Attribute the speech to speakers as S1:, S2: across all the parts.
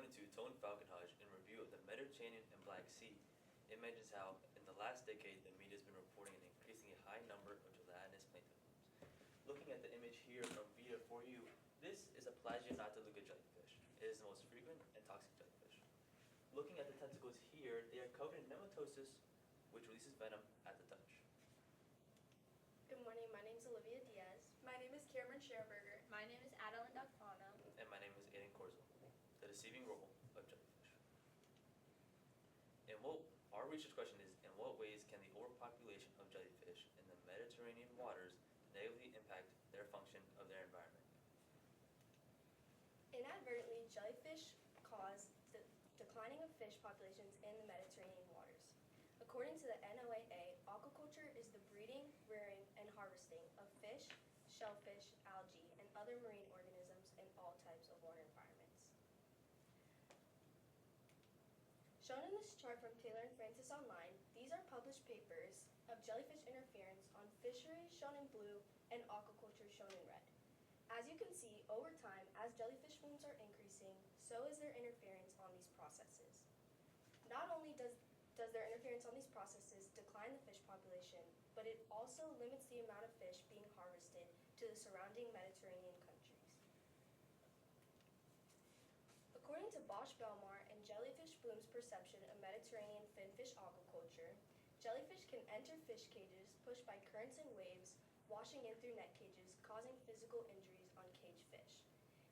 S1: 22, Tone Falconhage, in review of the Mediterranean and Black Sea, it mentions how, in the last decade, the media has been reporting an increasingly high number of gelatinous plankton blooms. Looking at the image here from Vita for you, this is a Plagionataluga jellyfish. It is the most frequent and toxic jellyfish. Looking at the tentacles here, they are covered in nematosis, which releases venom at the touch.
S2: Good morning, my name is Olivia Diaz.
S3: My name is Cameron Scherberger.
S4: My name is Adeline Dagpano.
S1: And my name is Aiden Corzo. The deceiving role of jellyfish. Our research question is, in what ways can the overpopulation of jellyfish in the Mediterranean waters negatively impact their function of their environment?
S2: Inadvertently, jellyfish cause the declining of fish populations in the Mediterranean waters. According to the NOAA, aquaculture is the breeding, rearing, and harvesting of fish, shellfish, algae, and other marine organisms in all types of water environments. Shown in this chart from Taylor and Francis Online, these are published papers of jellyfish interference on fisheries shown in blue and aquaculture shown in red. As you can see, over time, as jellyfish blooms are increasing, so is their interference on these processes. Not only does their interference on these processes decline the fish population, but it also limits the amount of fish being harvested to the surrounding Mediterranean countries. According to Bosch-Belmar and Jellyfish Bloom's perception of Mediterranean finfish aquaculture, jellyfish can enter fish cages pushed by currents and waves, washing in through net cages, causing physical injuries on caged fish.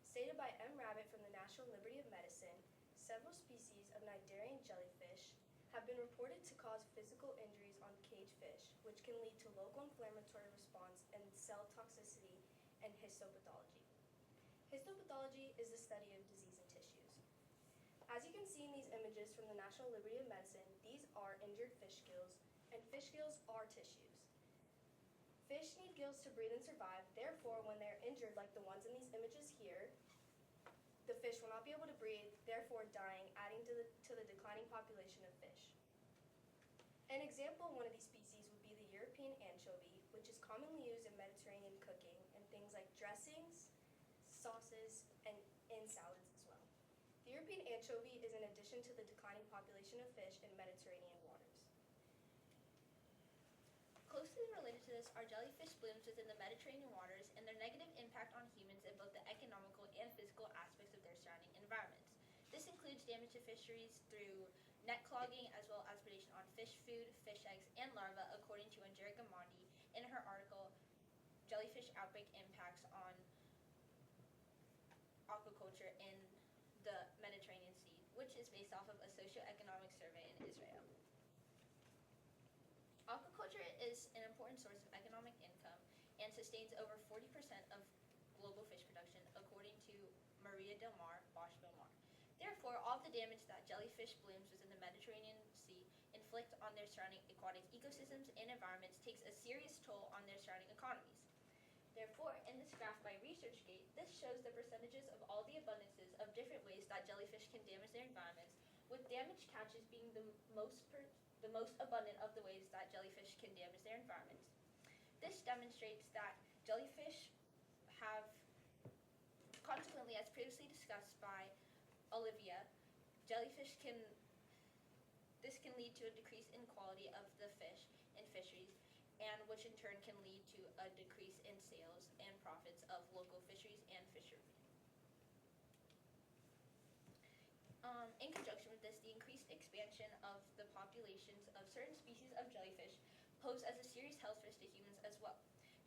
S2: Stated by M. Rabbit from the National Liberty of Medicine, several species of Cnidarian jellyfish have been reported to cause physical injuries on caged fish, which can lead to local inflammatory response and cell toxicity and histopathology. Histopathology is the study of disease in tissues. As you can see in these images from the National Liberty of Medicine, these are injured fish gills, and fish gills are tissues. Fish need gills to breathe and survive, therefore when they're injured like the ones in these images here, the fish will not be able to breathe, therefore dying, adding to the declining population of fish. An example of one of these species would be the European anchovy, which is commonly used in Mediterranean cooking in things like dressings, sauces, and in salads as well. The European anchovy is an addition to the declining population of fish in Mediterranean waters.
S4: Closely related to this are jellyfish blooms within the Mediterranean waters and their negative impact on humans in both the economical and physical aspects of their surrounding environments. This includes damage to fisheries through net clogging as well as predation on fish food, fish eggs, and larvae, according to Angelica Mondi in her article, Jellyfish Outbreak Impacts on Aquaculture in the Mediterranean Sea, which is based off of a socioeconomic survey in Israel. Aquaculture is an important source of economic income and sustains over 40% of global fish production, according to Maria Del Mar, Bosch-Belmar. Therefore, all of the damage that jellyfish blooms within the Mediterranean Sea inflict on their surrounding aquatic ecosystems and environments takes a serious toll on their surrounding economies. Therefore, in this graph by ResearchGate, this shows the percentages of all the abundances of different ways that jellyfish can damage their environments, with damaged catches being the most abundant of the ways that jellyfish can damage their environments. This demonstrates that jellyfish have, consequently, as previously discussed by Olivia, this can lead to a decrease in quality of the fish in fisheries, and which in turn can lead to a decrease in sales and profits of local fisheries and fishermen. In conjunction with this, the increased expansion of the populations of certain species of jellyfish pose as a serious health risk to humans as well.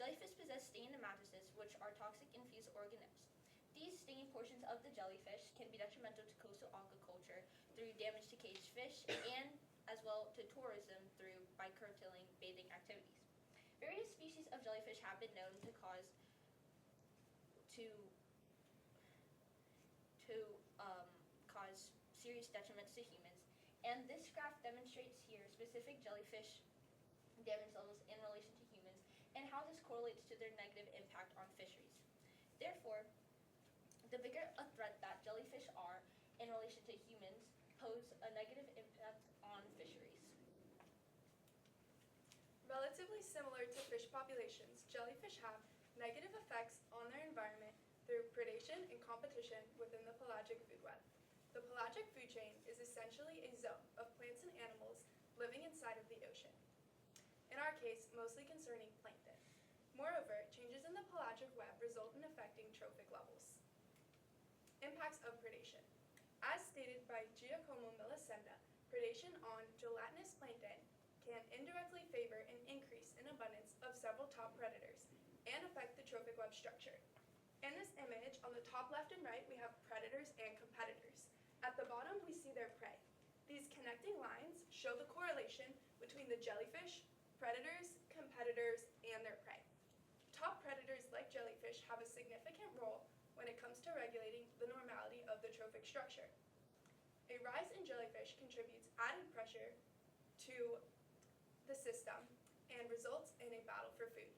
S4: Jellyfish possess stinging nematocysts, which are toxic infused organisms. These stinging portions of the jellyfish can be detrimental to coastal aquaculture through damage to caged fish and as well to tourism by curtailing bathing activities. Various species of jellyfish have been known to cause serious detriments to humans, and this graph demonstrates here specific jellyfish damage levels in relation to humans and how this correlates to their negative impact on fisheries. Therefore, the bigger a threat that jellyfish are in relation to humans pose a negative impact on fisheries.
S3: Relatively similar to fish populations, jellyfish have negative effects on their environment through predation and competition within the pelagic food web. The pelagic food chain is essentially a zone of plants and animals living inside of the ocean. In our case, mostly concerning plankton. Moreover, changes in the pelagic web result in affecting trophic levels. Impacts of predation. As stated by Giacomo Melisenda, predation on gelatinous plankton can indirectly favor an increase in abundance of several top predators and affect the trophic web structure. In this image, on the top left and right, we have predators and competitors. At the bottom, we see their prey. These connecting lines show the correlation between the jellyfish, predators, competitors, and their prey. Top predators like jellyfish have a significant role when it comes to regulating the normality of the trophic structure. A rise in jellyfish contributes added pressure to the system and results in a battle for food.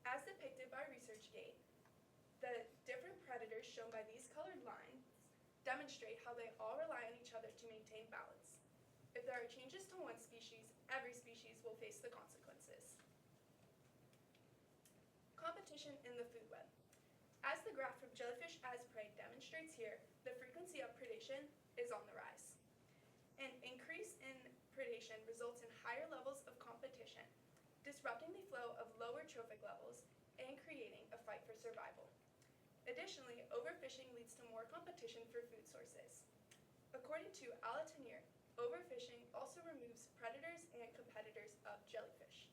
S3: As depicted by ResearchGate, the different predators shown by these colored lines demonstrate how they all rely on each other to maintain balance. If there are changes to one species, every species will face the consequences. Competition in the food web. As the graph from jellyfish as prey demonstrates here, the frequency of predation is on the rise. An increase in predation results in higher levels of competition, disrupting the flow of lower trophic levels and creating a fight for survival. Additionally, overfishing leads to more competition for food sources. According to Alatanir, overfishing also removes predators and competitors of jellyfish,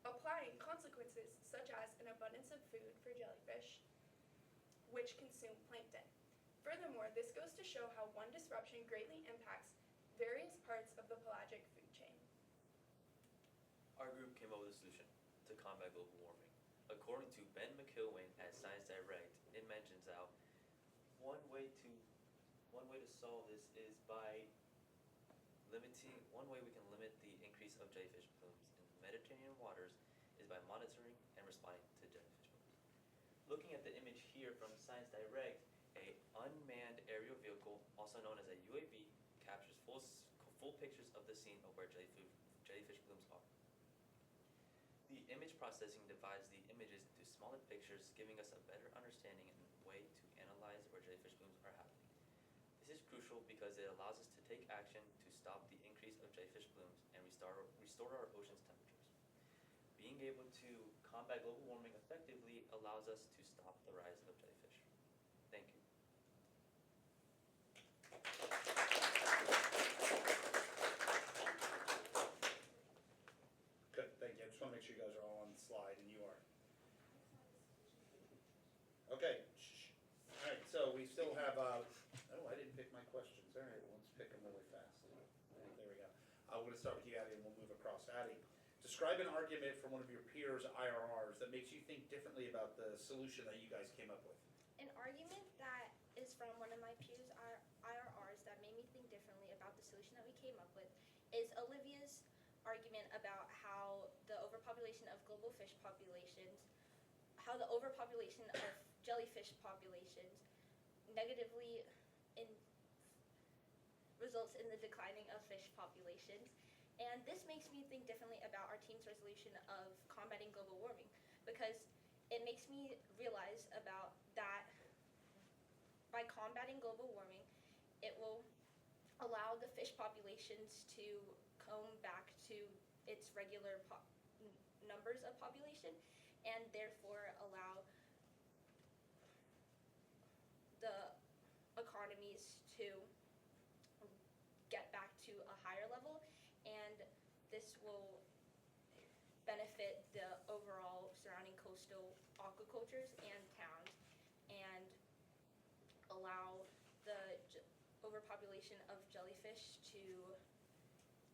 S3: applying consequences such as an abundance of food for jellyfish, which consume plankton. Furthermore, this goes to show how one disruption greatly impacts various parts of the pelagic food chain.
S1: Our group came up with a solution to combat global warming. According to Ben McIlwain at Science Direct, it mentions how one way to solve this is by one way we can limit the increase of jellyfish blooms in the Mediterranean waters is by monitoring and responding to jellyfish blooms. Looking at the image here from Science Direct, a unmanned aerial vehicle, also known as a UAV, captures full pictures of the scene of where jellyfish blooms are. The image processing divides the images into smaller pictures, giving us a better understanding and way to analyze where jellyfish blooms are happening. This is crucial because it allows us to take action to stop the increase of jellyfish blooms and restore our ocean's temperatures. Being able to combat global warming effectively allows us to stop the rise of jellyfish. Thank you.
S5: Good, thank you. I just want to make sure you guys are all on the slide, and you are. Okay. Shh. All right, so we still have, oh, I didn't pick my questions. All right, well, let's pick them really fast. There we go. We're going to start with you, Addie, and we'll move across. Addie, describe an argument from one of your peers' IRRs that makes you think differently about the solution that you guys came up with.
S4: An argument that is from one of my peers' IRRs that made me think differently about the solution that we came up with is Olivia's argument about how the overpopulation of global fish populations, how the overpopulation of jellyfish populations negatively results in the declining of fish populations. And this makes me think differently about our team's resolution of combating global warming, because it makes me realize about that by combating global warming, it will allow the fish populations to come back to its regular numbers of population, and therefore allow the economies to get back to a higher level, and this will benefit the overall surrounding coastal aquacultures and towns, and allow the overpopulation of jellyfish to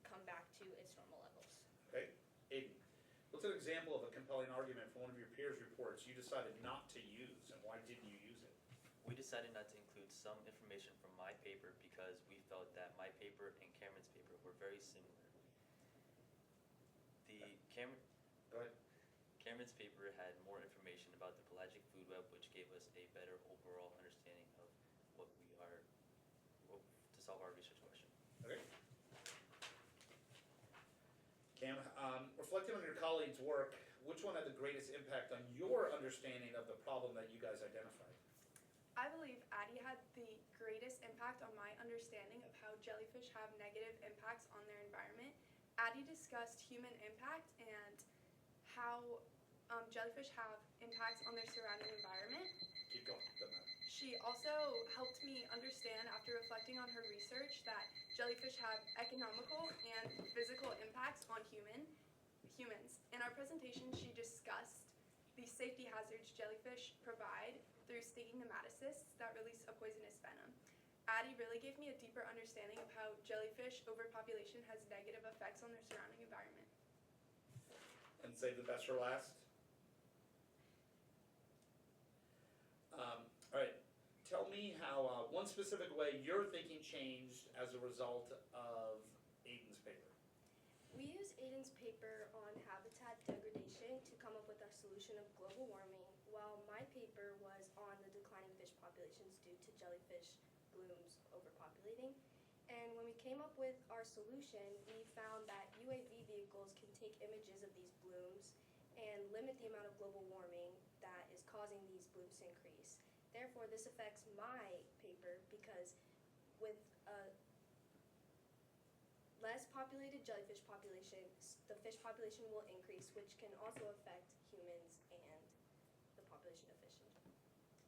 S4: come back to its normal levels.
S5: Okay. Aiden, what's an example of a compelling argument from one of your peers' reports you decided not to use, and why didn't you use it?
S1: We decided not to include some information from my paper because we felt that my paper and Cameron's paper were very similar.
S5: Go ahead.
S1: Cameron's paper had more information about the pelagic food web, which gave us a better overall understanding of to solve our research question.
S5: Okay. Cam, reflecting on your colleagues' work, which one had the greatest impact on your understanding of the problem that you guys identified?
S3: I I believe Addie had the greatest impact on my understanding of how jellyfish have negative impacts on their environment. Addie discussed human impact and how jellyfish have impacts on their surrounding environment.
S5: Keep going, doesn't matter.
S3: She also helped me understand, after reflecting on her research, that jellyfish have economical and physical impacts on humans. In our presentation, she discussed the safety hazards jellyfish provide through stinging nematocysts that release a poisonous venom. Addie really gave me a deeper understanding of how jellyfish overpopulation has negative effects on their surrounding environment.
S5: And save the best for last. All right, tell me how one specific way your thinking changed as a result of Aiden's paper.
S2: We use Aiden's paper on habitat degradation to come up with our solution of global warming, while my paper was on the declining fish populations due to jellyfish blooms overpopulating. And when we came up with our solution, we found that UAV vehicles can take images of these blooms and limit the amount of global warming that is causing these blooms to increase. Therefore, this affects my paper because with a less populated jellyfish population, the fish population will increase, which can also affect humans and the population of fish in general.